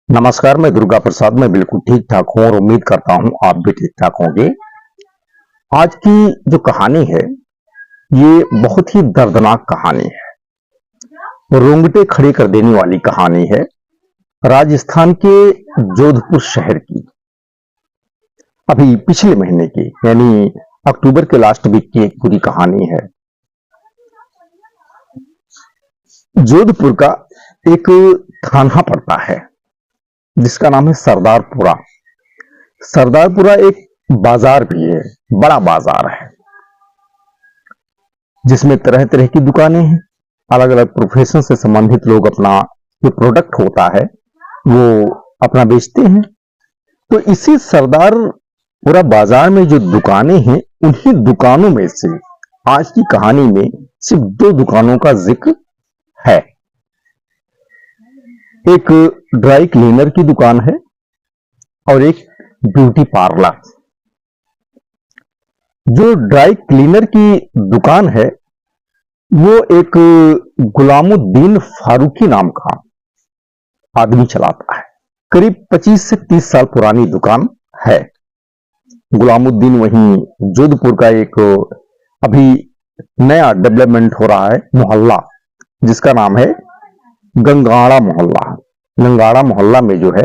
नमस्कार, मैं दुर्गा प्रसाद। मैं बिल्कुल ठीक ठाक हूँ और उम्मीद करता हूँ आप भी ठीक ठाक होंगे। आज की जो कहानी है ये बहुत ही दर्दनाक कहानी है, रोंगटे खड़े कर देने वाली कहानी है। राजस्थान के जोधपुर शहर की, अभी पिछले महीने की यानी अक्टूबर के लास्ट वीक की एक पूरी कहानी है। जोधपुर का एक थाना पड़ता है जिसका नाम है सरदारपुरा। सरदारपुरा एक बाजार भी है, बड़ा बाजार है जिसमें तरह तरह की दुकानें हैं। अलग अलग प्रोफेशन से संबंधित लोग अपना जो प्रोडक्ट होता है वो अपना बेचते हैं। तो इसी सरदारपुरा बाजार में जो दुकानें हैं उन्हीं दुकानों में से आज की कहानी में सिर्फ दो दुकानों का जिक्र है। एक ड्राई क्लीनर की दुकान है और एक ब्यूटी पार्लर। जो ड्राई क्लीनर की दुकान है वो एक गुलामुद्दीन फारूकी नाम का आदमी चलाता है। करीब 25 से 30 साल पुरानी दुकान है। गुलामुद्दीन वहीं जोधपुर का एक अभी नया डेवलपमेंट हो रहा है मोहल्ला जिसका नाम है गंगाड़ा मोहल्ला। गंगाड़ा मोहल्ला में जो है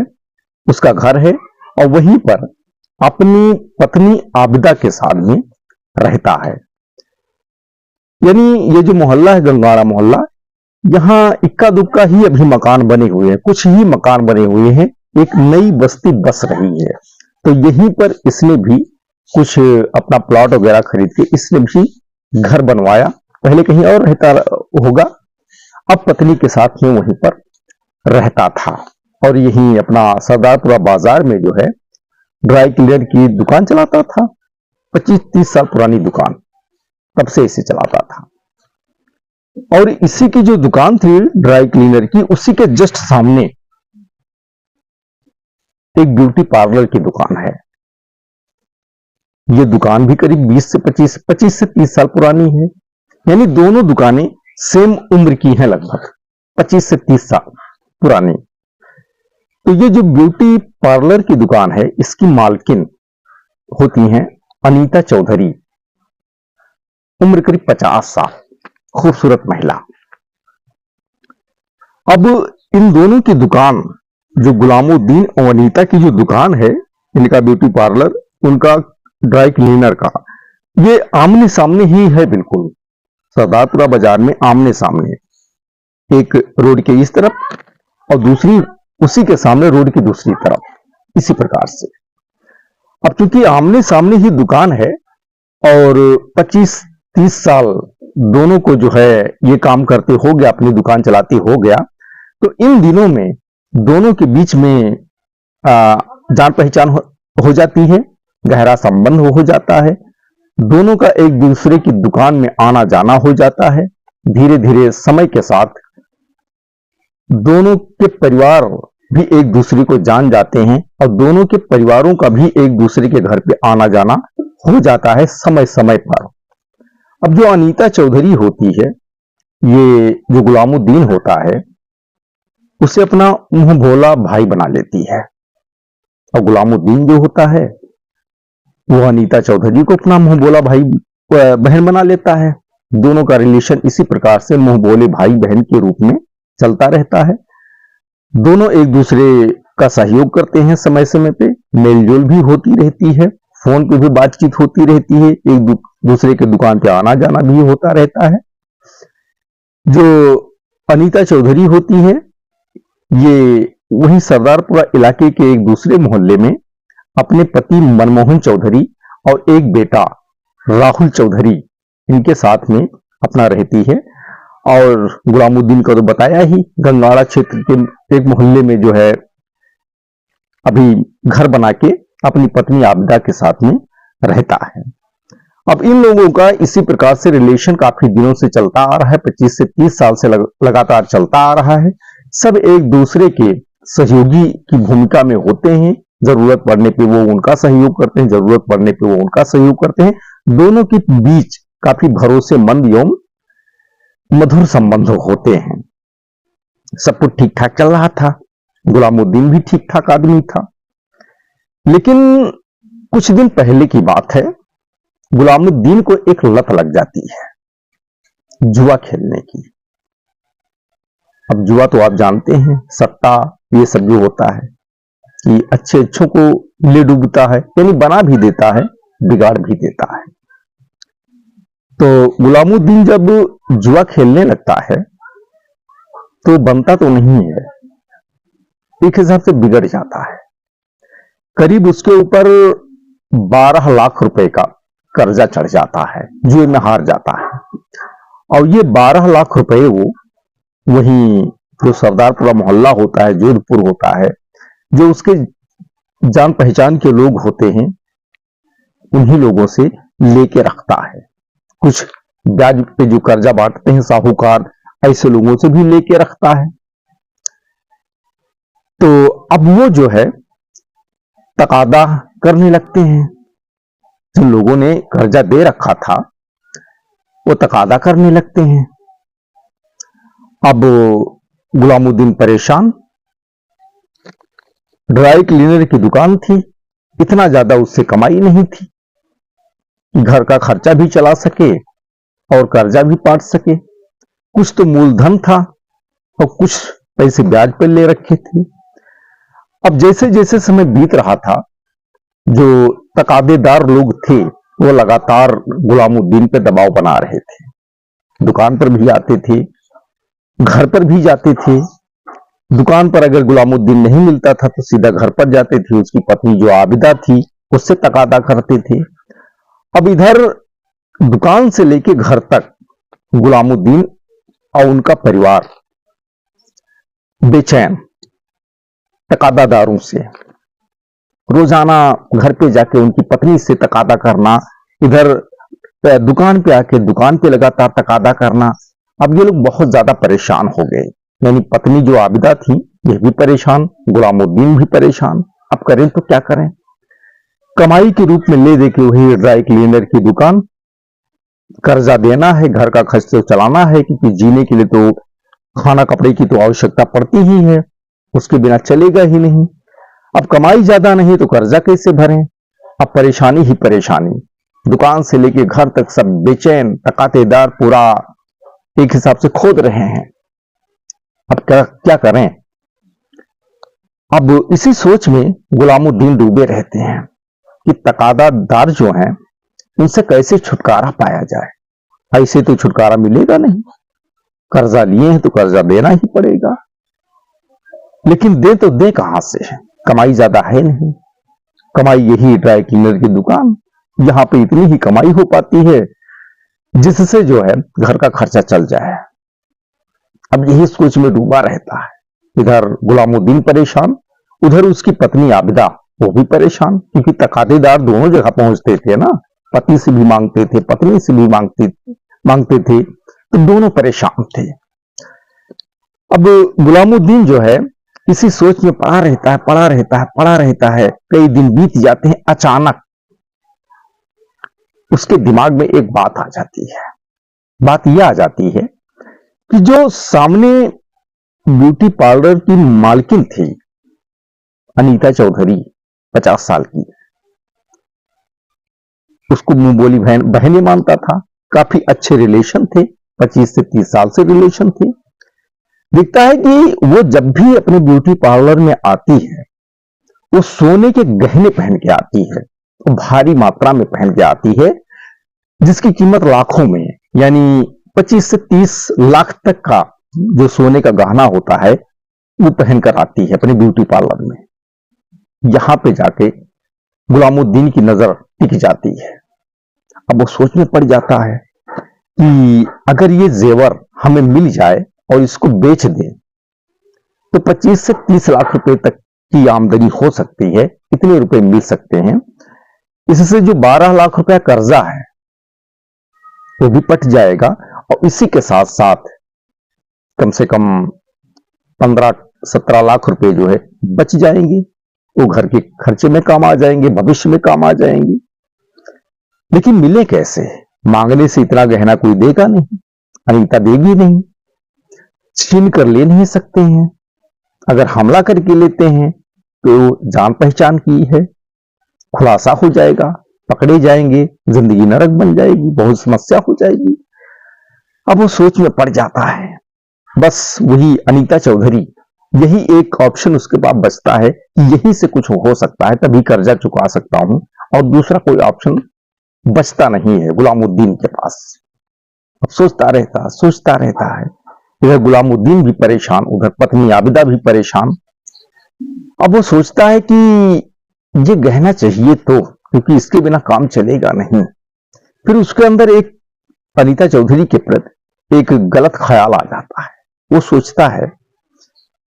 उसका घर है और वहीं पर अपनी पत्नी आबिदा के साथ में रहता है। यानी ये जो मोहल्ला है गंगाड़ा मोहल्ला, यहां इक्का दुक्का ही अभी मकान बने हुए हैं, कुछ ही मकान बने हुए हैं। एक नई बस्ती बस रही है तो यहीं पर इसने भी कुछ अपना प्लॉट वगैरह खरीद के इसने भी घर बनवाया। पहले कहीं और रहता होगा, अब पत्नी के साथ में वहीं पर रहता था और यहीं अपना सरदारपुरा बाजार में जो है ड्राई क्लीनर की दुकान चलाता था। 25-30 साल पुरानी दुकान, तब से इसे चलाता था। और इसी की जो दुकान थी ड्राई क्लीनर की, उसी के जस्ट सामने एक ब्यूटी पार्लर की दुकान है। यह दुकान भी करीब 20 से 25 से 30 साल पुरानी है। यानी दोनों दुकानें सेम उम्र की हैं, लगभग 25 से 30 साल पुरानी। तो ये जो ब्यूटी पार्लर की दुकान है इसकी मालकिन होती हैं अनीता चौधरी, उम्र करीब 50 साल, खूबसूरत महिला। अब इन दोनों की दुकान, जो गुलामुद्दीन और अनीता की जो दुकान है, इनका ब्यूटी पार्लर, उनका ड्राई क्लीनर का, ये आमने सामने ही है। बिल्कुल सरदारपुरा बाजार में आमने सामने, एक रोड के इस तरफ और दूसरी उसी के सामने रोड की दूसरी तरफ, इसी प्रकार से। अब चूंकि आमने सामने ही दुकान है और 25-30 साल दोनों को जो है ये काम करते हो गया, अपनी दुकान चलाते हो गया, तो इन दिनों में दोनों के बीच में जान पहचान हो जाती है, गहरा संबंध हो जाता है। दोनों का एक दूसरे की दुकान में आना जाना हो जाता है। धीरे धीरे समय के साथ दोनों के परिवार भी एक दूसरे को जान जाते हैं और दोनों के परिवारों का भी एक दूसरे के घर पे आना जाना हो जाता है समय समय पर। अब जो अनीता चौधरी होती है, ये जो गुलामुद्दीन होता है, उसे अपना मुंह भोला भाई बना लेती है और गुलामुद्दीन जो होता है वो अनीता चौधरी को अपना मुंह भोला भाई बहन बना लेता है। दोनों का रिलेशन इसी प्रकार से मुंह बोले भाई बहन के रूप में चलता रहता है। दोनों एक दूसरे का सहयोग करते हैं, समय समय पे मेलजोल भी होती रहती है, फोन पे भी बातचीत होती रहती है, एक दूसरे के दुकान पे आना जाना भी होता रहता है। जो अनीता चौधरी होती है ये वही सरदारपुरा इलाके के एक दूसरे मोहल्ले में अपने पति मनमोहन चौधरी और एक बेटा राहुल चौधरी, इनके साथ में अपना रहती है। और गुलामुद्दीन का तो बताया ही, गंगाड़ा क्षेत्र के एक मोहल्ले में जो है अभी घर बना के अपनी पत्नी आबिदा के साथ में रहता है। अब इन लोगों का इसी प्रकार से रिलेशन काफी दिनों से चलता आ रहा है, 25 से 30 साल से लगातार चलता आ रहा है। सब एक दूसरे के सहयोगी की भूमिका में होते हैं। जरूरत पड़ने पे वो उनका सहयोग करते हैं, जरूरत पड़ने पे वो उनका सहयोग करते हैं। दोनों के बीच काफी भरोसेमंद एवं मधुर संबंध होते हैं। सब कुछ ठीक ठाक चल रहा था। गुलामुद्दीन भी ठीक ठाक आदमी था। लेकिन कुछ दिन पहले की बात है, गुलामुद्दीन को एक लत लग जाती है जुआ खेलने की। अब जुआ तो आप जानते हैं, सट्टा ये सब जो होता है कि अच्छे अच्छों को ले डूबता है, यानी बना भी देता है, बिगाड़ भी देता है। तो गुलामुद्दीन जब जुआ खेलने लगता है तो बनता तो नहीं है, एक हिसाब से बिगड़ जाता है। करीब उसके ऊपर 12 लाख रुपए का कर्जा चढ़ जाता है, जुए में हार जाता है। और ये 12 लाख रुपए वो वहीं जो सरदारपुरा मोहल्ला होता है, जोधपुर होता है, जो उसके जान पहचान के लोग होते हैं, उन्हीं लोगों से लेके रखता है। कुछ ब्याज पे जो कर्जा बांटते हैं साहूकार, ऐसे लोगों से भी लेके रखता है। तो अब वो जो है तकादा करने लगते हैं। जिन लोगों ने कर्जा दे रखा था वो तकादा करने लगते हैं। अब गुलामुद्दीन परेशान। ड्राई क्लीनर की दुकान थी, इतना ज्यादा उससे कमाई नहीं थी कि घर का खर्चा भी चला सके और कर्जा भी पाट सके। कुछ तो मूलधन था और कुछ पैसे ब्याज पर ले रखे थे। अब जैसे जैसे समय बीत रहा था, जो तकादेदार लोग थे वो लगातार गुलामुद्दीन पे दबाव बना रहे थे। दुकान पर भी आते थे, घर पर भी जाते थे। दुकान पर अगर गुलामुद्दीन नहीं मिलता था तो सीधा घर पर जाते थे। उसकी पत्नी जो आबिदा थी उससे तकादा करते थे। अब इधर दुकान से लेके घर तक गुलामुद्दीन और उनका परिवार बेचैन, तकादादारों से। रोजाना घर पे जाके उनकी पत्नी से तकादा करना, इधर दुकान पे आके दुकान पे लगातार तकादा करना। अब ये लोग बहुत ज्यादा परेशान हो गए। यानी पत्नी जो आबिदा थी ये भी परेशान, गुलामुद्दीन भी परेशान। अब करें तो क्या करें? कमाई के रूप में ले दे के वही ड्राई क्लीनर की दुकान, कर्जा देना है, घर का खर्च तो चलाना है, क्योंकि जीने के लिए तो खाना कपड़े की तो आवश्यकता पड़ती ही है, उसके बिना चलेगा ही नहीं। अब कमाई ज्यादा नहीं तो कर्जा कैसे भरें? अब परेशानी ही परेशानी। दुकान से लेके घर तक सब बेचैन, तकातेदार पूरा एक हिसाब से खोद रहे हैं। अब क्या करें? अब इसी सोच में गुलामुद्दीन डूबे रहते हैं कि तकादादार जो हैं उनसे कैसे छुटकारा पाया जाए। ऐसे तो छुटकारा मिलेगा नहीं, कर्जा लिए हैं तो कर्जा देना ही पड़ेगा। लेकिन दे तो दे कहां से? कमाई ज्यादा है नहीं। कमाई यही ड्राई क्लीनर की दुकान, यहां पे इतनी ही कमाई हो पाती है जिससे जो है घर का खर्चा चल जाए। अब यही सोच में डूबा रहता है। इधर गुलामुद्दीन परेशान, उधर उसकी पत्नी आबिदा वो भी परेशान, क्योंकि तकादेदार दोनों जगह पहुंचते थे ना, पति से भी मांगते थे, पत्नी से भी मांगते थे, तो दोनों परेशान थे। अब गुलामुद्दीन जो है इसी सोच में पड़ा रहता है। कई दिन बीत जाते हैं। अचानक उसके दिमाग में एक बात आ जाती है। बात यह आ जाती है कि जो सामने ब्यूटी पार्लर की मालकिन थी अनीता चौधरी, 50 साल की, उसको मुंह बोली बहन मानता था। काफी अच्छे रिलेशन थे, 25 से 30 साल से रिलेशन थे। दिखता है कि वो जब भी अपने ब्यूटी पार्लर में आती है वो सोने के गहने पहन के आती है, वो भारी मात्रा में पहन के आती है, जिसकी कीमत लाखों में, यानी 25 से 30 लाख तक का जो सोने का गहना होता है वो पहनकर आती है अपने ब्यूटी पार्लर में। यहां पे जाके गुलामुद्दीन की नजर टिक जाती है। अब वो सोच में पड़ जाता है कि अगर ये जेवर हमें मिल जाए और इसको बेच दें तो 25 से 30 लाख रुपए तक की आमदनी हो सकती है, इतने रुपए मिल सकते हैं। इससे जो 12 लाख रुपया कर्जा है वो भी पट जाएगा और इसी के साथ साथ कम से कम 15-17 लाख रुपए जो है बच जाएंगे। वो घर के खर्चे में काम आ जाएंगे, भविष्य में काम आ जाएंगे। लेकिन मिले कैसे? मांगने से इतना गहना कोई देगा नहीं, अनीता देगी नहीं, छीन कर ले नहीं सकते हैं। अगर हमला करके लेते हैं तो जान पहचान की है, खुलासा हो जाएगा, पकड़े जाएंगे, जिंदगी नरक बन जाएगी, बहुत समस्या हो जाएगी। अब वो सोच में पड़ जाता है। बस वही अनीता चौधरी, यही एक ऑप्शन उसके पास बचता है कि यही से कुछ हो सकता है, तभी कर्जा चुका सकता हूं, और दूसरा कोई ऑप्शन बचता नहीं है गुलामुद्दीन के पास। अब सोचता रहता है। इधर गुलामुद्दीन भी परेशान, उधर पत्नी आबिदा भी परेशान। अब वो सोचता है कि ये गहना चाहिए तो, क्योंकि इसके बिना काम चलेगा नहीं। फिर उसके अंदर एक अनीता चौधरी के प्रति एक गलत ख्याल आ जाता है। वो सोचता है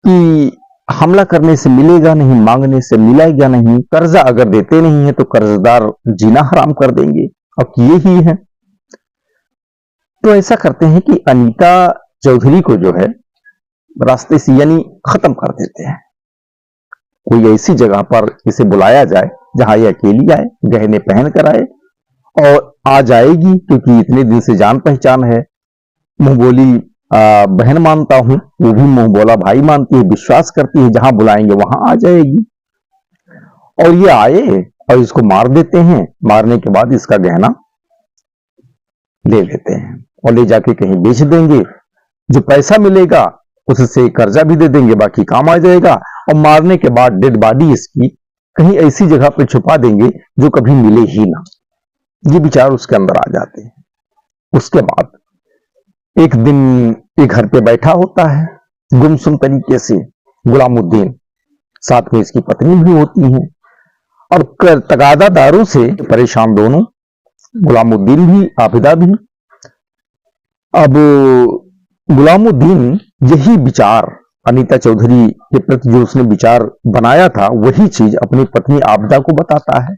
कि हमला करने से मिलेगा नहीं, मांगने से मिलेगा नहीं, कर्जा अगर देते नहीं है तो कर्जदार जीना हराम कर देंगे, अब ये ही है। तो ऐसा करते हैं कि अनीता चौधरी को जो है रास्ते से यानी खत्म कर देते हैं। कोई ऐसी जगह पर इसे बुलाया जाए जहां ये अकेली आए, गहने पहन कर आए, और आ जाएगी क्योंकि इतने दिन से जान पहचान है। मुंह बोली बहन मानता हूं, वो भी मुंह बोला भाई मानती है, विश्वास करती है, जहां बुलाएंगे वहां आ जाएगी। और ये आए और इसको मार देते हैं। मारने के बाद इसका गहना ले लेते हैं और ले जाके कहीं बेच देंगे। जो पैसा मिलेगा उससे कर्जा भी दे देंगे, बाकी काम आ जाएगा। और मारने के बाद डेड बॉडी इसकी कहीं ऐसी जगह पर छुपा देंगे जो कभी मिले ही ना। ये विचार उसके अंदर आ जाते हैं। उसके बाद एक दिन ये घर पे बैठा होता है गुमसुम तरीके से गुलामुद्दीन, साथ में इसकी पत्नी भी होती है, और तगादा दारू से परेशान दोनों, गुलामुद्दीन भी आबिदा भी। अब गुलामुद्दीन यही विचार अनीता चौधरी के प्रति जो उसने विचार बनाया था, वही चीज अपनी पत्नी आबिदा को बताता है।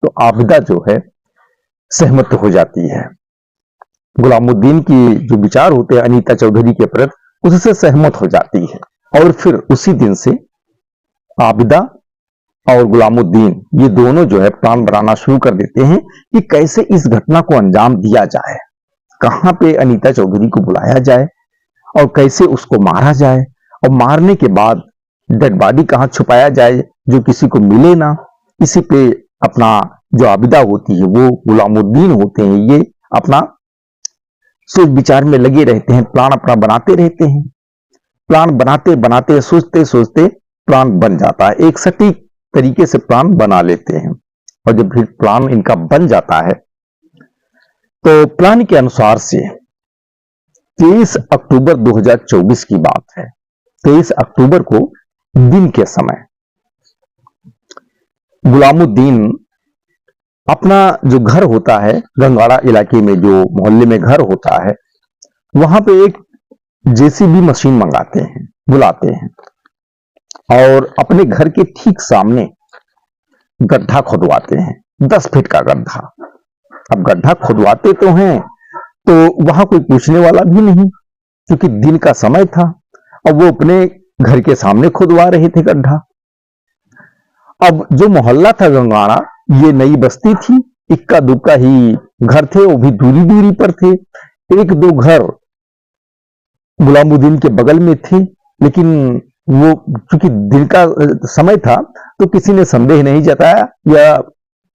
तो आबिदा जो है सहमत हो जाती है। गुलामुद्दीन की जो विचार होते हैं अनीता चौधरी के प्रति, उससे सहमत हो जाती है। और फिर उसी दिन से आबिदा और गुलामुद्दीन ये दोनों जो है प्लान बनाना शुरू कर देते हैं कि कैसे इस घटना को अंजाम दिया जाए, कहां पे अनीता चौधरी को बुलाया जाए और कैसे उसको मारा जाए, और मारने के बाद डेड बॉडी कहां छुपाया जाए जो किसी को मिले ना। इसी पे अपना जो आबिदा होती है, वो गुलामुद्दीन होते हैं, ये अपना सोच विचार में लगे रहते हैं, प्लान अपना बनाते रहते हैं। प्लान बनाते बनाते सोचते सोचते प्लान बन जाता है। एक सटीक तरीके से प्लान बना लेते हैं। और जब फिर प्लान इनका बन जाता है तो प्लान के अनुसार से 23 अक्टूबर 2024 की बात है। 23 अक्टूबर को दिन के समय गुलामुद्दीन अपना जो घर होता है गंगाड़ा इलाके में, जो मोहल्ले में घर होता है, वहां पे एक जेसीबी मशीन मंगाते हैं, बुलाते हैं, और अपने घर के ठीक सामने गड्ढा खुदवाते हैं, 10 फीट का गड्ढा। अब गड्ढा खुदवाते तो हैं, तो वहां कोई पूछने वाला भी नहीं, क्योंकि दिन का समय था और वो अपने घर के सामने खुदवा रहे थे गड्ढा। अब जो मोहल्ला था गंगाड़ा, ये नई बस्ती थी, इक्का दुक्का ही घर थे, वो भी दूरी दूरी पर थे। एक दो घर गुलामुद्दीन के बगल में थे, लेकिन वो चूंकि दिन का समय था तो किसी ने संदेह नहीं जताया या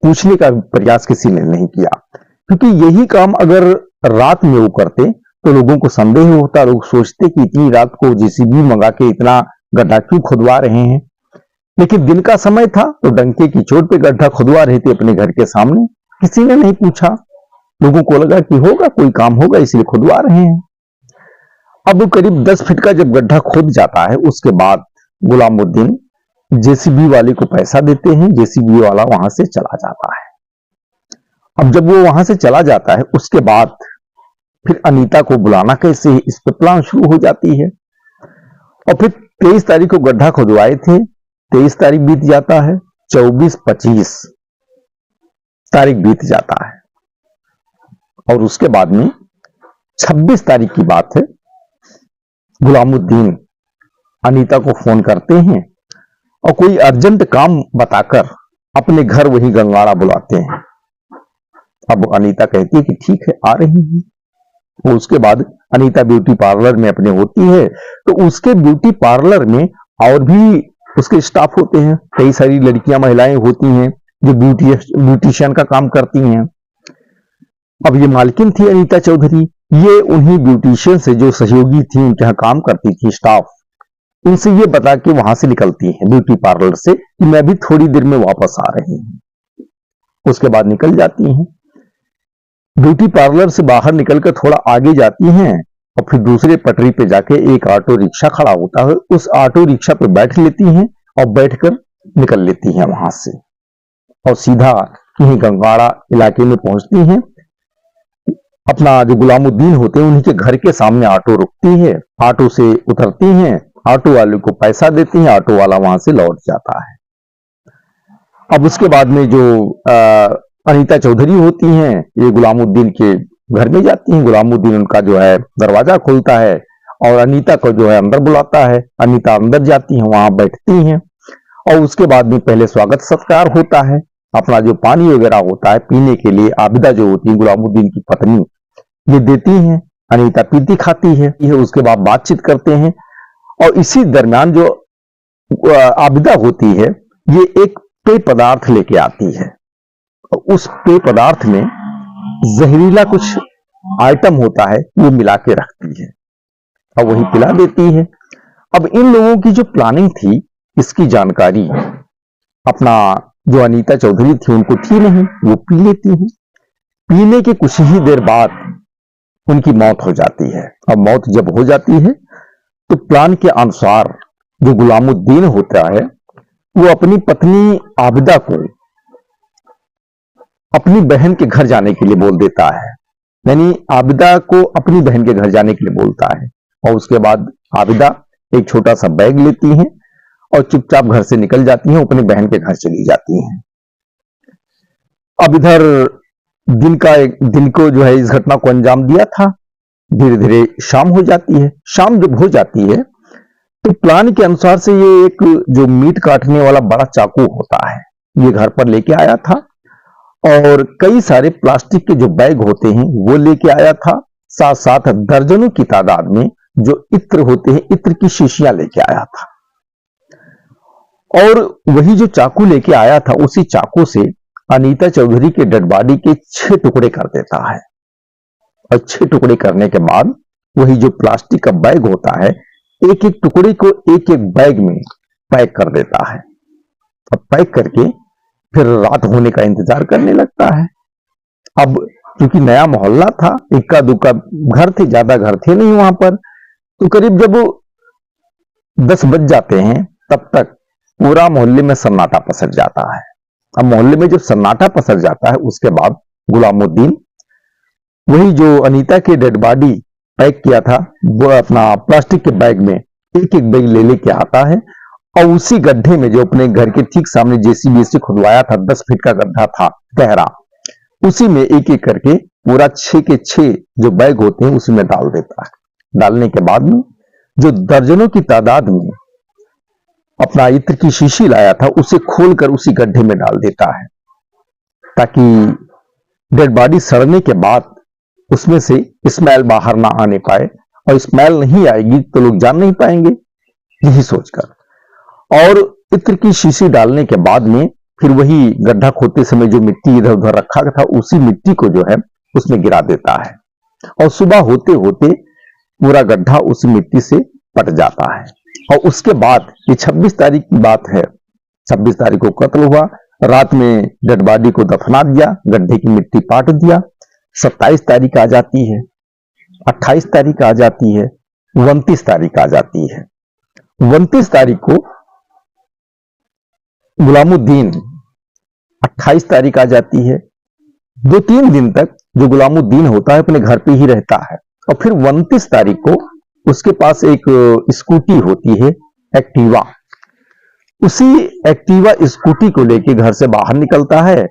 पूछने का प्रयास किसी ने नहीं किया, क्योंकि यही काम अगर रात में वो करते तो लोगों को संदेह होता, लोग सोचते कि इतनी रात को जेसीबी मंगा के इतना गड्ढा क्यों खुदवा रहे हैं। लेकिन दिन का समय था तो डंके की चोट पे गड्ढा खुदवा रहे थे अपने घर के सामने, किसी ने नहीं पूछा। लोगों को लगा कि होगा कोई काम होगा इसलिए खुदवा रहे हैं। अब करीब 10 फीट का जब गड्ढा खुद जाता है, उसके बाद गुलामुद्दीन जेसीबी वाले को पैसा देते हैं, जेसीबी वाला वहां से चला जाता है। अब जब वो वहां से चला जाता है, उसके बाद फिर अनीता को बुलाना कैसे, इस पे प्लान शुरू हो जाती है। और फिर 23 तारीख को गड्ढा खुदवाए थे, 23 तारीख बीत जाता है, 24-25 तारीख बीत जाता है, और उसके बाद में 26 तारीख की बात है। गुलामुद्दीन अनीता को फोन करते हैं और कोई अर्जेंट काम बताकर अपने घर वही गंगाड़ा बुलाते हैं। अब अनीता कहती है कि ठीक है आ रही है। वो उसके बाद अनीता ब्यूटी पार्लर में अपने होती है, तो उसके ब्यूटी पार्लर में और भी उसके स्टाफ होते हैं, कई सारी लड़कियां महिलाएं होती हैं जो ब्यूटिशियन का काम करती हैं। अब ये मालकिन थी अनीता चौधरी, ये उन्हीं ब्यूटिशियन से जो सहयोगी थी, उनके यहाँ काम करती थी स्टाफ, उनसे ये बता के वहां से निकलती है ब्यूटी पार्लर से कि मैं भी थोड़ी देर में वापस आ रही हूं। उसके बाद निकल जाती हैं। ब्यूटी पार्लर से बाहर निकलकर थोड़ा आगे जाती हैं और फिर दूसरे पटरी पे जाके एक ऑटो रिक्शा खड़ा होता है, उस ऑटो रिक्शा पे बैठ लेती हैं और बैठकर निकल लेती हैं वहां से और सीधा यहीं गंगाड़ा इलाके में पहुंचती हैं। अपना जो गुलामुद्दीन होते हैं उन्हीं के घर के सामने ऑटो रुकती है, ऑटो से उतरती हैं, ऑटो वाले को पैसा देती हैं, ऑटो वाला वहां से लौट जाता है। अब उसके बाद में जो अनीता चौधरी होती हैं, ये गुलामुद्दीन के घर में जाती हैं। गुलामुद्दीन उनका जो है दरवाजा खोलता है और अनीता को जो है अंदर बुलाता है। अनीता अंदर जाती हैं, वहां बैठती हैं और उसके बाद में पहले स्वागत सत्कार होता है। अपना जो पानी वगैरह होता है पीने के लिए, आबिदा जो होती है गुलामुद्दीन की पत्नी, ये देती हैं। अनीता पीती खाती है, उसके बाद बातचीत करते हैं और इसी दरमियान जो आबिदा होती है ये एक पेय पदार्थ लेके आती है और उस पेय पदार्थ में जहरीला कुछ आइटम होता है वो मिला के रखती है और वही पिला देती है। अब इन लोगों की जो प्लानिंग थी इसकी जानकारी अपना जो अनीता चौधरी थी उनको थी नहीं, वो पी लेती हैं। पीने के कुछ ही देर बाद उनकी मौत हो जाती है। अब मौत जब हो जाती है तो प्लान के अनुसार जो गुलामुद्दीन होता है वो अपनी पत्नी आबिदा को अपनी बहन के घर जाने के लिए बोल देता है, यानी आबिदा को अपनी बहन के घर जाने के लिए बोलता है और उसके बाद आबिदा एक छोटा सा बैग लेती हैं और चुपचाप घर से निकल जाती हैं, अपनी बहन के घर चली जाती हैं। अब इधर दिन को जो है इस घटना को अंजाम दिया था। धीरे धीरे शाम हो जाती है। शाम जब हो जाती है तो प्लान के अनुसार से ये एक जो मीट काटने वाला बड़ा चाकू होता है ये घर पर लेके आया था और कई सारे प्लास्टिक के जो बैग होते हैं वो लेके आया था। साथ साथ दर्जनों की तादाद में जो इत्र होते हैं, इत्र की शीशियां लेके आया था और वही जो चाकू लेके आया था उसी चाकू से अनीता चौधरी के डेड बॉडी के 6 टुकड़े कर देता है और 6 टुकड़े करने के बाद वही जो प्लास्टिक का बैग होता है एक एक टुकड़े को एक एक बैग में पैक कर देता है। अब पैक करके फिर रात होने का इंतजार करने लगता है। अब क्योंकि नया मोहल्ला था, इक्का दुक्का घर थे, ज्यादा घर थे नहीं वहां पर, तो करीब जब 10 बज जाते हैं तब तक पूरा मोहल्ले में सन्नाटा पसर जाता है। अब मोहल्ले में जब सन्नाटा पसर जाता है उसके बाद गुलामुद्दीन वही जो अनीता के डेड बॉडी पैक किया था वो अपना प्लास्टिक के बैग में एक एक बैग ले लेके आता है और उसी गड्ढे में जो अपने घर के ठीक सामने जेसीबी से खुदवाया था, 10 फीट का गड्ढा था गहरा, उसी में एक एक करके पूरा 6 के 6 जो बैग होते हैं उसी में डाल देता है। डालने के बाद में जो दर्जनों की तादाद में अपना इत्र की शीशी लाया था उसे खोलकर उसी गड्ढे में डाल देता है ताकि डेड बॉडी सड़ने के बाद उसमें से स्मेल बाहर ना आने पाए और स्मेल नहीं आएगी तो लोग जान नहीं पाएंगे, यही सोचकर। और इत्र की शीशी डालने के बाद में फिर वही गड्ढा खोदते समय जो मिट्टी इधर उधर रखा था उसी मिट्टी को जो है उसमें गिरा देता है और सुबह होते होते पूरा गड्ढा उसी मिट्टी से पट जाता है। और उसके बाद ये 26 तारीख की बात है, 26 तारीख को कत्ल हुआ, रात में डेड बॉडी को दफना दिया, गड्ढे की मिट्टी पाट दिया। 27 तारीख आ जाती है, 28 तारीख आ जाती है, 29 तारीख आ जाती है। 29 तारीख को गुलामुद्दीन, 28 तारीख आ जाती है। 2-3 दिन तक जो गुलामुद्दीन होता है अपने घर पे ही रहता है और फिर 29 तारीख को उसके पास एक स्कूटी होती है एक्टिवा, उसी एक्टिवा स्कूटी को लेके घर से बाहर निकलता है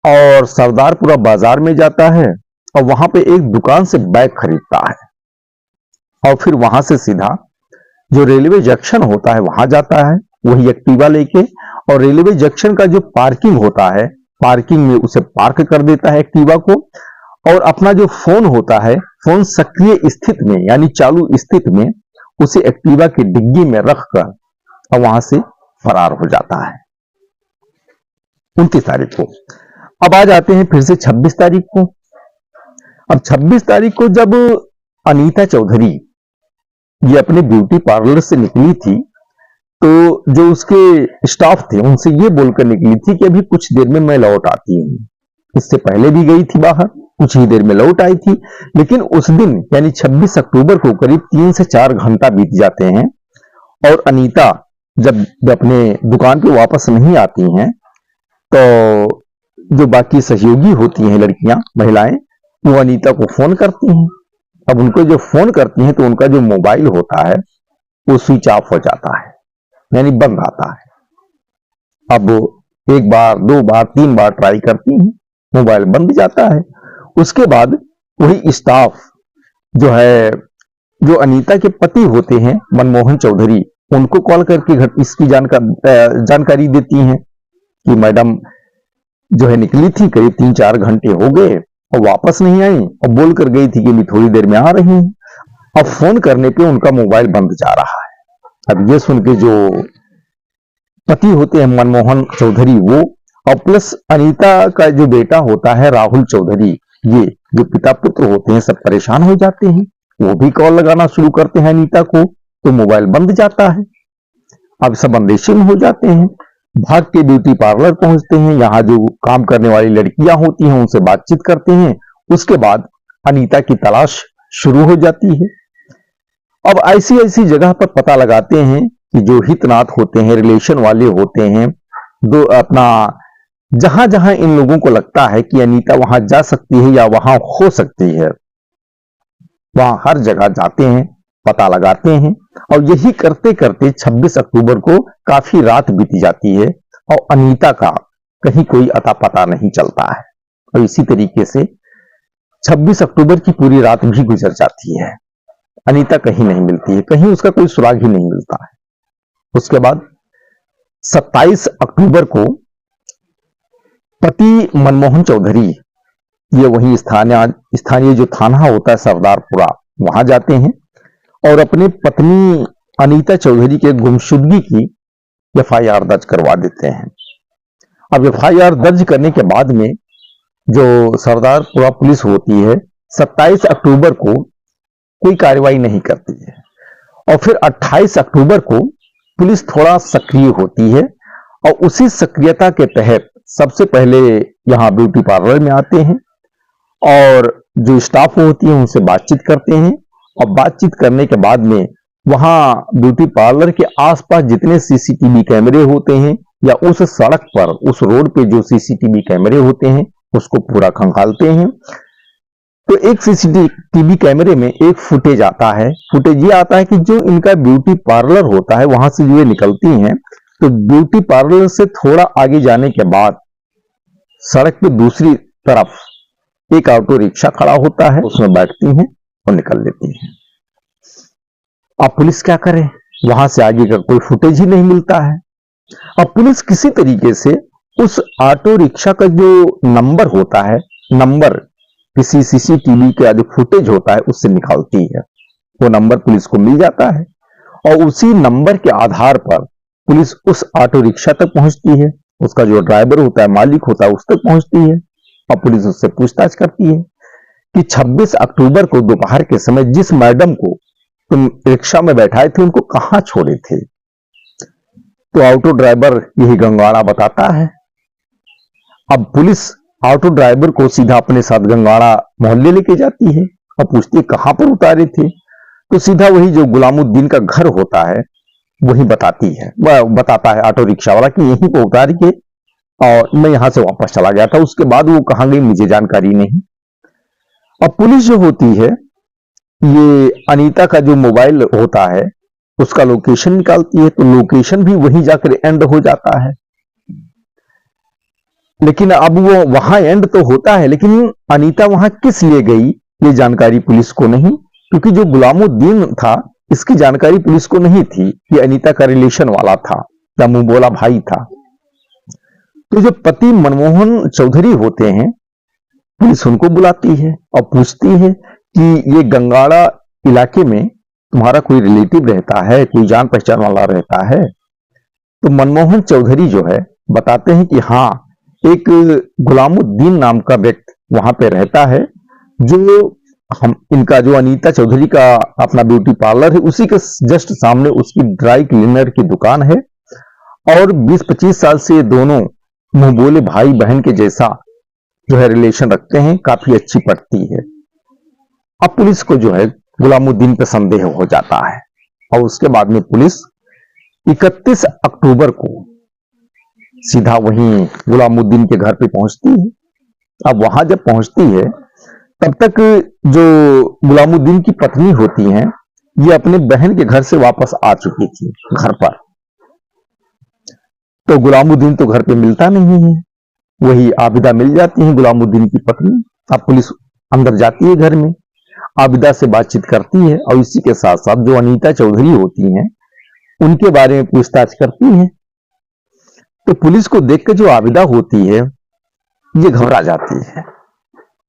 और सरदारपुरा बाजार में जाता है और वहां पे एक दुकान से बैग खरीदता है और फिर वहां से सीधा जो रेलवे जंक्शन होता है वहां जाता है वही एक्टिवा लेके और रेलवे जंक्शन का जो पार्किंग होता है पार्किंग में उसे पार्क कर देता है एक्टिवा को और अपना जो फोन होता है फोन सक्रिय स्थिति में यानी चालू स्थिति में उसे एक्टिवा की डिग्गी में रखकर और वहां से फरार हो जाता है 29 तारीख को। अब आ जाते हैं फिर से 26 तारीख को। अब 26 तारीख को जब अनीता चौधरी ये अपने ब्यूटी पार्लर से निकली थी, तो जो उसके स्टाफ थे उनसे ये बोलकर निकली थी कि अभी कुछ देर में मैं लौट आती हूँ। इससे पहले भी गई थी बाहर, कुछ ही देर में लौट आई थी। लेकिन उस दिन यानी 26 अक्टूबर को करीब 3 से 4 घंटा बीत जाते हैं और अनीता जब अपने दुकान पे वापस नहीं आती हैं, तो जो बाकी सहयोगी होती हैं लड़कियां, महिलाएं, वो अनीता को फोन करती हैं। अब उनको जो फोन करती हैं तो उनका जो मोबाइल होता है वो स्विच ऑफ हो जाता है, यानी बंद आता है। अब 1 बार 2 बार 3 बार ट्राई करती हैं, मोबाइल बंद जाता है। उसके बाद वही स्टाफ जो है, जो अनीता के पति होते हैं मनमोहन चौधरी, उनको कॉल करके इसकी जानकारी देती हैं कि मैडम जो है निकली थी, करीब 3-4 घंटे हो गए और वापस नहीं आई, और बोल कर गई थी कि मैं थोड़ी देर में आ रही हूं। अब फोन करने पे उनका मोबाइल बंद जा रहा है। अब ये सुन के जो पति होते हैं मनमोहन चौधरी, वो और प्लस अनीता का जो बेटा होता है राहुल चौधरी, ये जो पिता पुत्र होते हैं, सब परेशान हो जाते हैं। वो भी कॉल लगाना शुरू करते हैं अनीता को, तो मोबाइल बंद जाता है। अब सब अंदेशे में हो जाते हैं, भाग के ब्यूटी पार्लर पहुंचते हैं। यहाँ जो काम करने वाली लड़कियां होती हैं उनसे बातचीत करते हैं। उसके बाद अनीता की तलाश शुरू हो जाती है। अब ऐसी ऐसी जगह पर पता लगाते हैं कि जो हितनाथ होते हैं, रिलेशन वाले होते हैं, दो अपना जहां जहां इन लोगों को लगता है कि अनीता वहां जा सकती है या वहां हो सकती है, वहां हर जगह जाते हैं, पता लगाते हैं। और यही करते करते 26 अक्टूबर को काफी रात बीती जाती है और अनीता का कहीं कोई अता पता नहीं चलता है। और इसी तरीके से 26 अक्टूबर की पूरी रात भी गुजर जाती है, अनीता कहीं नहीं मिलती है, कहीं उसका कोई सुराग ही नहीं मिलता है। उसके बाद 27 अक्टूबर को पति मनमोहन चौधरी ये वही स्थानीय जो थाना होता है सरदारपुरा, वहां जाते हैं और अपने पत्नी अनीता चौधरी के गुमशुदगी की एफआईआर दर्ज करवा देते हैं। अब एफआईआर दर्ज करने के बाद में जो सरदारपुरा पुलिस होती है 27 अक्टूबर को कोई कार्रवाई नहीं करती है और फिर 28 अक्टूबर को पुलिस थोड़ा सक्रिय होती है और उसी सक्रियता के तहत सबसे पहले यहां ब्यूटी पार्लर में आते हैं और जो स्टाफ होती है उनसे बातचीत करते हैं। और बातचीत करने के बाद में वहां ब्यूटी पार्लर के आसपास जितने सीसीटीवी कैमरे होते हैं या उस सड़क पर, उस रोड पे जो सीसीटीवी कैमरे होते हैं उसको पूरा खंगालते हैं। तो एक सीसीटीवी कैमरे में एक फुटेज आता है। फुटेज ये आता है कि जो इनका ब्यूटी पार्लर होता है वहां से जो ये निकलती हैं, तो ब्यूटी पार्लर से थोड़ा आगे जाने के बाद सड़क पे दूसरी तरफ एक ऑटो रिक्शा खड़ा होता है, उसमें बैठती हैं और निकल लेती हैं। अब पुलिस क्या करे, वहां से आगे का कोई फुटेज ही नहीं मिलता है। अब पुलिस किसी तरीके से उस ऑटो रिक्शा का जो नंबर होता है, नंबर किसी सीसीटीवी का जो फुटेज होता है उससे निकालती है। वो नंबर पुलिस को मिल जाता है और उसी नंबर के आधार पर पुलिस उस ऑटो रिक्शा तक पहुंचती है, उसका जो ड्राइवर होता है, मालिक होता है, उस तक पहुंचती है और पुलिस उससे पूछताछ करती है कि 26 अक्टूबर को दोपहर के समय जिस मैडम को तुम रिक्शा में बैठाए थे उनको कहां छोड़े थे। तो ऑटो ड्राइवर यही गंगाड़ा बताता है। अब पुलिस ऑटो ड्राइवर को सीधा अपने साथ गंगाड़ा मोहल्ले लेके जाती है और पूछती है कहां पर उतारे थे। तो सीधा वही जो गुलामुद्दीन का घर होता है वही बताता है ऑटो रिक्शा वाला कि यहीं पर उतार के और मैं यहां से वापस चला गया था। उसके बाद वो कहां गई मुझे जानकारी नहीं। अब पुलिस जो होती है ये अनीता का जो मोबाइल होता है उसका लोकेशन निकालती है, तो लोकेशन भी वहीं जाकर एंड हो जाता है। लेकिन अब वो वहां एंड तो होता है, लेकिन अनीता वहां किस लिए गई ये जानकारी पुलिस को नहीं, क्योंकि जो गुलामुद्दीन था इसकी जानकारी पुलिस को नहीं थी कि अनीता का रिलेशन वाला था या मुंह बोला भाई था। तो जो पति मनमोहन चौधरी होते हैं पुलिस उनको बुलाती है और पूछती है कि ये गंगाड़ा इलाके में तुम्हारा कोई रिलेटिव रहता है, कोई जान पहचान वाला रहता है। तो मनमोहन चौधरी जो है बताते हैं कि हाँ, एक गुलामुद्दीन नाम का व्यक्ति वहां पे रहता है, जो हम इनका जो अनीता चौधरी का अपना ब्यूटी पार्लर है उसी के जस्ट सामने उसकी ड्राई क्लीनर की दुकान है। और 20-25 साल से ये दोनों मुंह बोले भाई बहन के जैसा जो है रिलेशन रखते हैं, काफी अच्छी पड़ती है। अब पुलिस को जो है गुलामुद्दीन पे संदेह हो जाता है और उसके बाद में पुलिस 31 अक्टूबर को सीधा वहीं गुलामुद्दीन के घर पे पहुंचती है। अब वहां जब पहुंचती है तब तक जो गुलामुद्दीन की पत्नी होती हैं ये अपने बहन के घर से वापस आ चुकी थी घर पर। तो गुलामुद्दीन तो घर पे मिलता नहीं है, वही आबिदा मिल जाती है गुलामुद्दीन की पत्नी। अब पुलिस अंदर जाती है घर में, आबिदा से बातचीत करती है और इसी के साथ साथ जो अनीता चौधरी होती हैं उनके बारे में पूछताछ करती है। तो पुलिस को देखकर जो आबिदा होती है ये घबरा जाती है।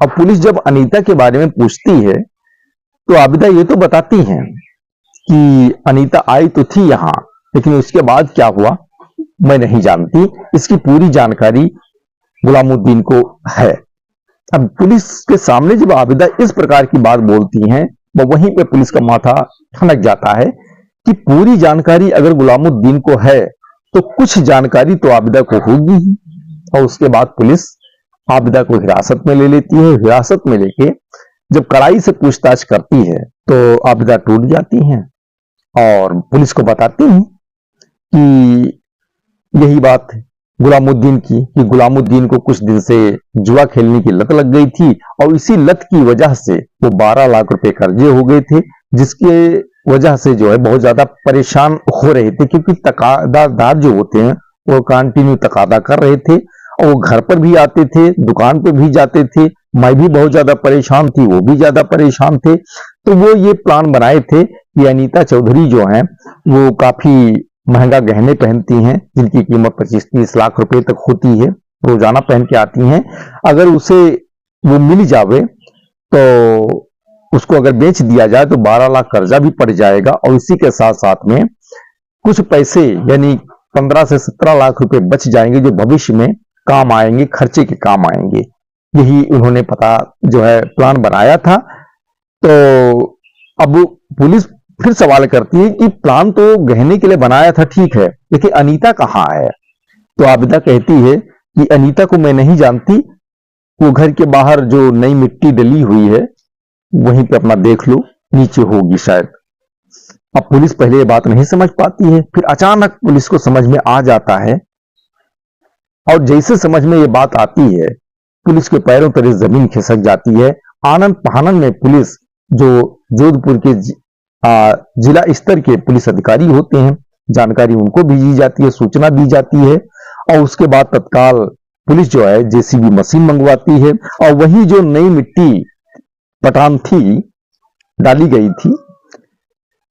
अब पुलिस जब अनीता के बारे में पूछती है तो आबिदा ये तो बताती हैं कि अनीता आई तो थी यहां, लेकिन उसके बाद क्या हुआ मैं नहीं जानती। इसकी पूरी जानकारी गुलामुद्दीन को है। अब पुलिस के सामने जब आबिदा इस प्रकार की बात बोलती हैं वो वहीं पे पुलिस का माथा ठनक जाता है कि पूरी जानकारी अगर गुलामुद्दीन को है तो कुछ जानकारी तो आबिदा को होगी ही। और उसके बाद पुलिस आबिदा को हिरासत में ले लेती है। हिरासत में लेके जब कड़ाई से पूछताछ करती है तो आबिदा टूट जाती हैं और पुलिस को बताती हैं कि यही बात है गुलामुद्दीन की कि गुलामुद्दीन को कुछ दिन से जुआ खेलने की लत लग गई थी और इसी लत की वजह से वो 12 लाख रुपए कर्जे हो गए थे, जिसके वजह से जो है बहुत ज्यादा परेशान हो रहे थे, क्योंकि तकादादार जो होते हैं वो कंटिन्यू तकादा कर रहे थे और वो घर पर भी आते थे, दुकान पे भी जाते थे। मैं भी बहुत ज्यादा परेशान थी, वो भी ज्यादा परेशान थे। तो वो ये प्लान बनाए थे कि अनीता चौधरी जो है वो काफी महंगा गहने पहनती हैं जिनकी कीमत 25-30 लाख रुपए तक होती है, रोजाना पहन के आती हैं। अगर उसे वो मिल जावे तो उसको अगर बेच दिया जाए तो 12 लाख कर्जा भी पड़ जाएगा और इसी के साथ साथ में कुछ पैसे यानी 15 से 17 लाख रुपए बच जाएंगे जो भविष्य में काम आएंगे, खर्चे के काम आएंगे। यही उन्होंने पता जो है प्लान बनाया था। तो अब पुलिस फिर सवाल करती है कि प्लान तो गहने के लिए बनाया था, ठीक है, लेकिन अनीता कहाँ है? तो आबिदा कहती है कि अनीता को मैं नहीं जानती, वो घर के बाहर जो नई मिट्टी डली हुई है वहीं पे अपना देख लो, नीचे होगी शायद। अब पुलिस पहले ये बात नहीं समझ पाती है, फिर अचानक पुलिस को समझ में आ जाता है और जैसे समझ में ये बात आती है पुलिस के पैरों तले जमीन खिसक जाती है। आनंद फानन में पुलिस जो जोधपुर के जिला स्तर के पुलिस अधिकारी होते हैं, जानकारी उनको भेजी जाती है, सूचना दी जाती है और उसके बाद तत्काल पुलिस जो है जेसीबी मशीन मंगवाती है और वही जो नई मिट्टी पटान थी, डाली गई थी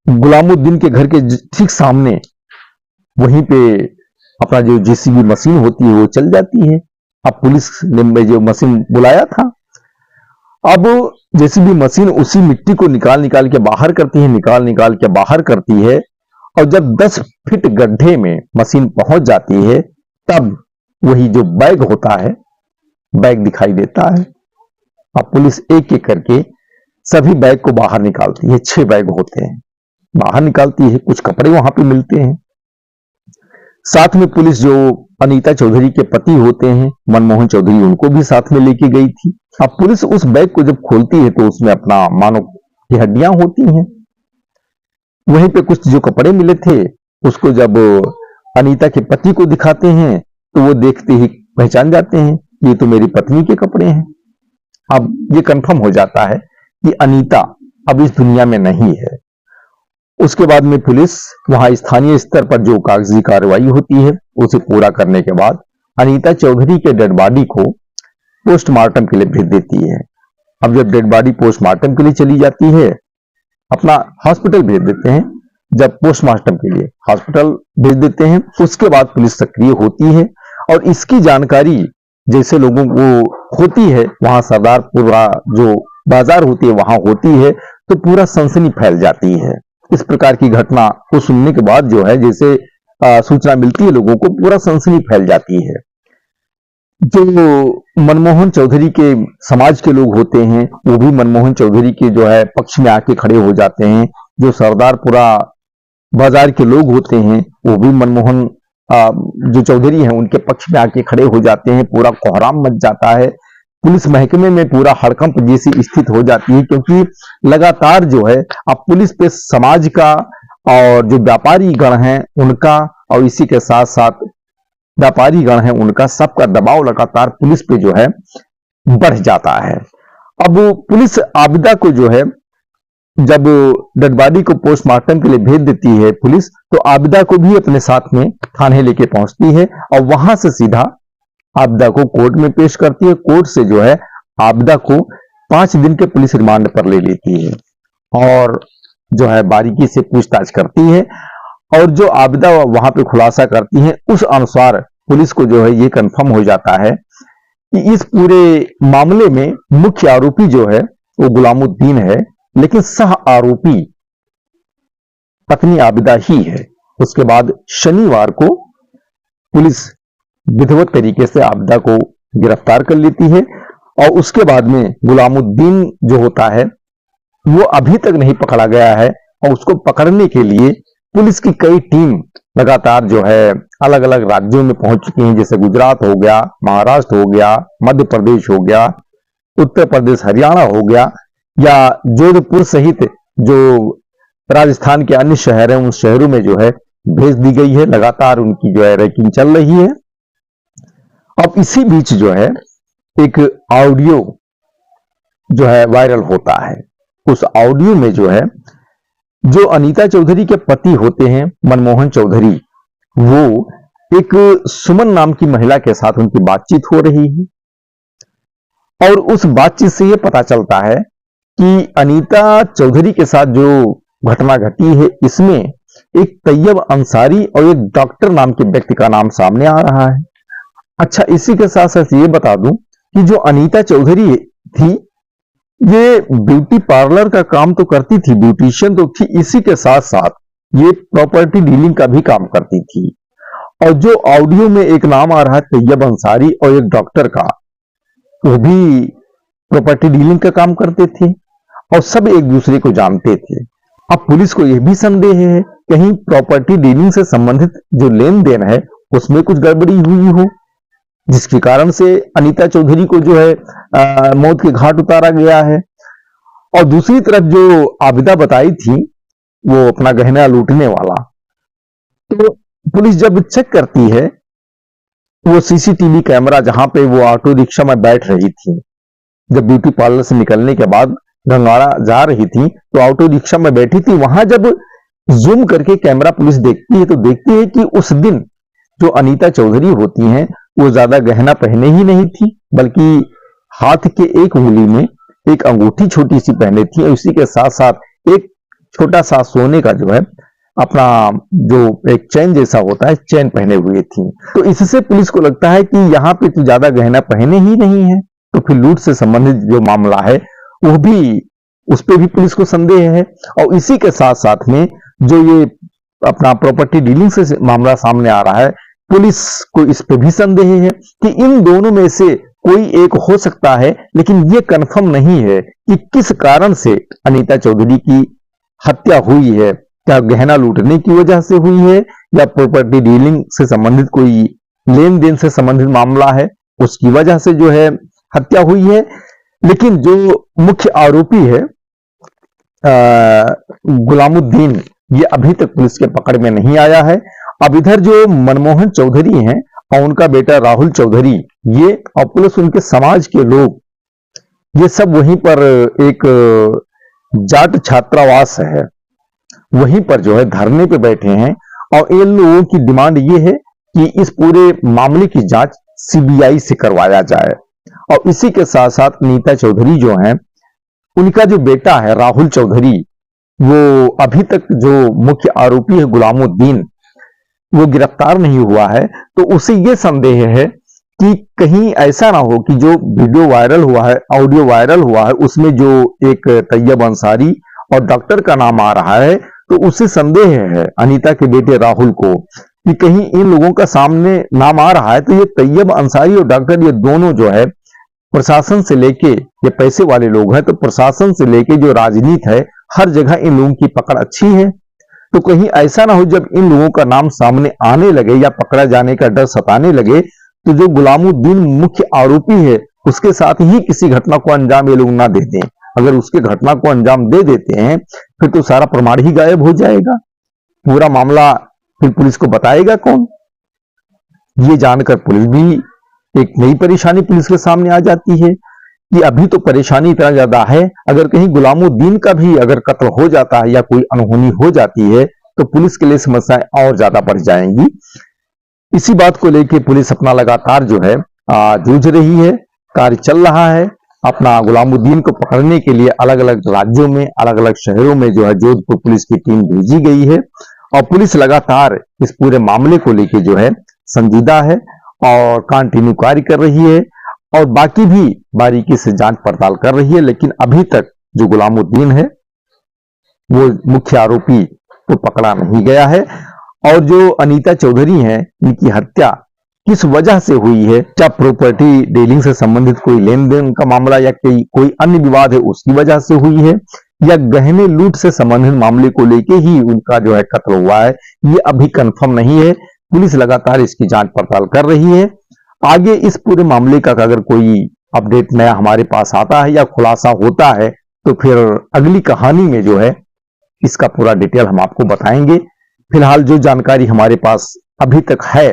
गुलामुद्दीन के घर के ठीक सामने, वहीं पे अपना जो जेसीबी मशीन होती है वो चल जाती है। अब पुलिस ने जो मशीन बुलाया था, अब जेसीबी मशीन उसी मिट्टी को निकाल के बाहर करती है, निकाल के बाहर करती है और जब 10 फीट गड्ढे में मशीन पहुंच जाती है तब वही जो बैग होता है, बैग दिखाई देता है। अब पुलिस एक एक करके सभी बैग को बाहर निकालती है, 6 बैग होते हैं, बाहर निकालती है। कुछ कपड़े वहां पे मिलते हैं। साथ में पुलिस जो अनीता चौधरी के पति होते हैं मनमोहन चौधरी, उनको भी साथ में लेके गई थी। अब पुलिस उस बैग को जब खोलती है तो उसमें अपना मानव की हड्डियां होती हैं। वहीं पे कुछ जो कपड़े मिले थे उसको जब अनीता के पति को दिखाते हैं तो वो देखते ही पहचान जाते हैं ये तो मेरी पत्नी के कपड़े हैं। अब ये कंफर्म हो जाता है कि अनीता अब इस दुनिया में नहीं है। उसके बाद में पुलिस वहां स्थानीय स्तर पर जो कागजी कार्रवाई होती है उसे पूरा करने के बाद अनीता चौधरी के डेड बॉडी को पोस्टमार्टम के लिए भेज देती है। अब जब डेड बॉडी पोस्टमार्टम के लिए चली जाती है, अपना हॉस्पिटल भेज देते हैं, जब पोस्टमार्टम के लिए हॉस्पिटल भेज देते हैं उसके बाद पुलिस सक्रिय होती है और इसकी जानकारी जैसे लोगों को होती है, वहां सरदारपुर जो बाजार होती है वहां होती है, तो पूरा सनसनी फैल जाती है। इस प्रकार की घटना को सुनने के बाद जो है जैसे सूचना मिलती है लोगों को, पूरा सनसनी फैल जाती है। जो मनमोहन चौधरी के समाज के लोग होते हैं वो भी मनमोहन चौधरी के जो है पक्ष में आके खड़े हो जाते हैं। जो सरदारपुरा बाजार के लोग होते हैं वो भी मनमोहन जो चौधरी हैं उनके पक्ष में आके खड़े हो जाते हैं। पूरा कोहराम मच जाता है। पुलिस महकमे में पूरा हड़कंप जैसी स्थिति हो जाती है, क्योंकि लगातार जो है अब पुलिस पे समाज का और जो व्यापारी गण हैं उनका, और इसी के साथ साथ व्यापारी गण हैं उनका, सबका दबाव लगातार पुलिस पे जो है बढ़ जाता है। अब पुलिस आबिदा को जो है जब डेड बॉडी को पोस्टमार्टम के लिए भेज देती है पुलिस, तो आबिदा को भी अपने साथ में थाने लेके पहुंचती है और वहां से सीधा आबिदा को कोर्ट में पेश करती है। कोर्ट से जो है आबिदा को 5 दिन के पुलिस रिमांड पर ले लेती है और जो है बारीकी से पूछताछ करती है। और जो आबिदा वहां पे खुलासा करती है उस अनुसार पुलिस को जो है ये कंफर्म हो जाता है कि इस पूरे मामले में मुख्य आरोपी जो है वो गुलामुद्दीन है, लेकिन सह आरोपी पत्नी आबिदा ही है। उसके बाद शनिवार को पुलिस विधिवत तरीके से आबिदा को गिरफ्तार कर लेती है और उसके बाद में गुलामुद्दीन जो होता है वो अभी तक नहीं पकड़ा गया है और उसको पकड़ने के लिए पुलिस की कई टीम लगातार जो है अलग अलग राज्यों में पहुंच चुकी हैं। जैसे गुजरात हो गया, महाराष्ट्र हो गया, मध्य प्रदेश हो गया, उत्तर प्रदेश, हरियाणा हो गया, या जोधपुर सहित जो राजस्थान के अन्य शहर हैं उन शहरों में जो है भेज दी गई है। लगातार उनकी जो है रैंकिंग चल रही है। अब इसी बीच जो है एक ऑडियो जो है वायरल होता है। उस ऑडियो में जो है जो अनीता चौधरी के पति होते हैं मनमोहन चौधरी, वो एक सुमन नाम की महिला के साथ उनकी बातचीत हो रही है और उस बातचीत से यह पता चलता है कि अनीता चौधरी के साथ जो घटना घटी है इसमें एक तैयब अंसारी और एक डॉक्टर नाम के व्यक्ति का नाम सामने आ रहा है। अच्छा, इसी के साथ साथ ये बता दूं कि जो अनीता चौधरी थी ये ब्यूटी पार्लर का काम तो करती थी, ब्यूटिशियन तो थी, इसी के साथ साथ ये प्रॉपर्टी डीलिंग का भी काम करती थी। और जो ऑडियो में एक नाम आ रहा है तैयब अंसारी और एक डॉक्टर का, वो भी प्रॉपर्टी डीलिंग का काम करते थे और सब एक दूसरे को जानते थे। अब पुलिस को यह भी संदेह है कहीं प्रॉपर्टी डीलिंग से संबंधित जो लेन देन है उसमें कुछ गड़बड़ी हुई हो, जिसके कारण से अनीता चौधरी को जो है मौत के घाट उतारा गया है। और दूसरी तरफ जो आबिदा बताई थी वो अपना गहना लूटने वाला, तो पुलिस जब चेक करती है वो सीसीटीवी कैमरा जहां पे वो ऑटो रिक्शा में बैठ रही थी, जब ब्यूटी पार्लर से निकलने के बाद गंगाड़ा जा रही थी तो ऑटो रिक्शा में बैठी थी, वहां जब जूम करके कैमरा पुलिस देखती है तो देखती है कि उस दिन जो अनीता चौधरी होती हैं वो ज्यादा गहना पहने ही नहीं थी, बल्कि हाथ के एक उंगली में एक अंगूठी छोटी सी पहने थी और उसी के साथ साथ एक छोटा सा सोने का जो है अपना जो एक चैन जैसा होता है चैन पहने हुए थी। तो इससे पुलिस को लगता है कि यहाँ पे तो ज्यादा गहना पहने ही नहीं है, तो फिर लूट से संबंधित जो मामला है वो भी, उस पर भी पुलिस को संदेह है। और इसी के साथ साथ में जो ये अपना प्रॉपर्टी डीलिंग से मामला सामने आ रहा है, पुलिस को इस पे भी संदेह है कि इन दोनों में से कोई एक हो सकता है, लेकिन ये कंफर्म नहीं है कि किस कारण से अनीता चौधरी की हत्या हुई है। क्या गहना लूटने की वजह से हुई है या प्रॉपर्टी डीलिंग से संबंधित कोई लेन देन से संबंधित मामला है, उसकी वजह से जो है हत्या हुई है। लेकिन जो मुख्य आरोपी है गुलामुद्दीन, ये अभी तक पुलिस के पकड़ में नहीं आया है। अब इधर जो मनमोहन चौधरी हैं और उनका बेटा राहुल चौधरी, ये और प्लस उनके समाज के लोग, ये सब वहीं पर एक जाट छात्रावास है वहीं पर जो है धरने पे बैठे हैं और इन लोगों की डिमांड ये है कि इस पूरे मामले की जांच सीबीआई से करवाया जाए। और इसी के साथ साथ अनीता चौधरी जो हैं, उनका जो बेटा है राहुल चौधरी, वो अभी तक जो मुख्य आरोपी है गुलामुद्दीन, वो गिरफ्तार नहीं हुआ है। तो उसे ये संदेह है कि कहीं ऐसा ना हो कि जो वीडियो वायरल हुआ है, ऑडियो वायरल हुआ है, उसमें जो एक तैयब अंसारी और डॉक्टर का नाम आ रहा है, तो उसे संदेह है अनीता के बेटे राहुल को कि कहीं इन लोगों का सामने नाम आ रहा है तो ये तैयब अंसारी और डॉक्टर, ये दोनों जो है प्रशासन से लेके, ये पैसे वाले लोग हैं, तो प्रशासन से लेके जो राजनीति है, हर जगह इन लोगों की पकड़ अच्छी है। तो कहीं ऐसा ना हो जब इन लोगों का नाम सामने आने लगे या पकड़ा जाने का डर सताने लगे, तो जो गुलामुद्दीन मुख्य आरोपी है उसके साथ ही किसी घटना को अंजाम ये लोग ना दे दें। अगर उसके घटना को अंजाम दे देते हैं फिर तो सारा प्रमाण ही गायब हो जाएगा, पूरा मामला फिर पुलिस को बताएगा कौन। ये जानकर पुलिस भी एक नई परेशानी पुलिस के सामने आ जाती है कि अभी तो परेशानी इतना ज्यादा है, अगर कहीं गुलामुद्दीन का भी अगर कत्ल हो जाता है या कोई अनहोनी हो जाती है तो पुलिस के लिए समस्याएं और ज्यादा बढ़ जाएंगी। इसी बात को लेकर पुलिस अपना लगातार जो है जूझ रही है, कार्य चल रहा है। अपना गुलामुद्दीन को पकड़ने के लिए अलग अलग राज्यों में, अलग अलग शहरों में जो है जोधपुर पुलिस की टीम भेजी गई है और पुलिस लगातार इस पूरे मामले को लेकर जो है संजीदा है और कंटिन्यू कार्य कर रही है और बाकी भी बारीकी से जांच पड़ताल कर रही है। लेकिन अभी तक जो गुलामुद्दीन है वो मुख्य आरोपी को पकड़ा नहीं गया है। और जो अनीता चौधरी हैं, इनकी हत्या किस वजह से हुई है, क्या प्रॉपर्टी डीलिंग से संबंधित कोई लेन देन का मामला या कोई अन्य विवाद है उसकी वजह से हुई है, या गहने लूट से संबंधित मामले को लेके ही उनका जो है कत्ल हुआ है, ये अभी कंफर्म नहीं है। पुलिस लगातार इसकी जांच पड़ताल कर रही है। आगे इस पूरे मामले का अगर कोई अपडेट नया हमारे पास आता है या खुलासा होता है तो फिर अगली कहानी में जो है इसका पूरा डिटेल हम आपको बताएंगे। फिलहाल जो जानकारी हमारे पास अभी तक है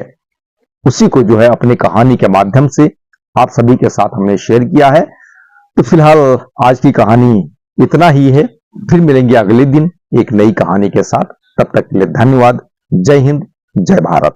उसी को जो है अपनी कहानी के माध्यम से आप सभी के साथ हमने शेयर किया है। तो फिलहाल आज की कहानी इतना ही है, फिर मिलेंगे अगले दिन एक नई कहानी के साथ। तब तक के लिए धन्यवाद। जय हिंद, जय भारत।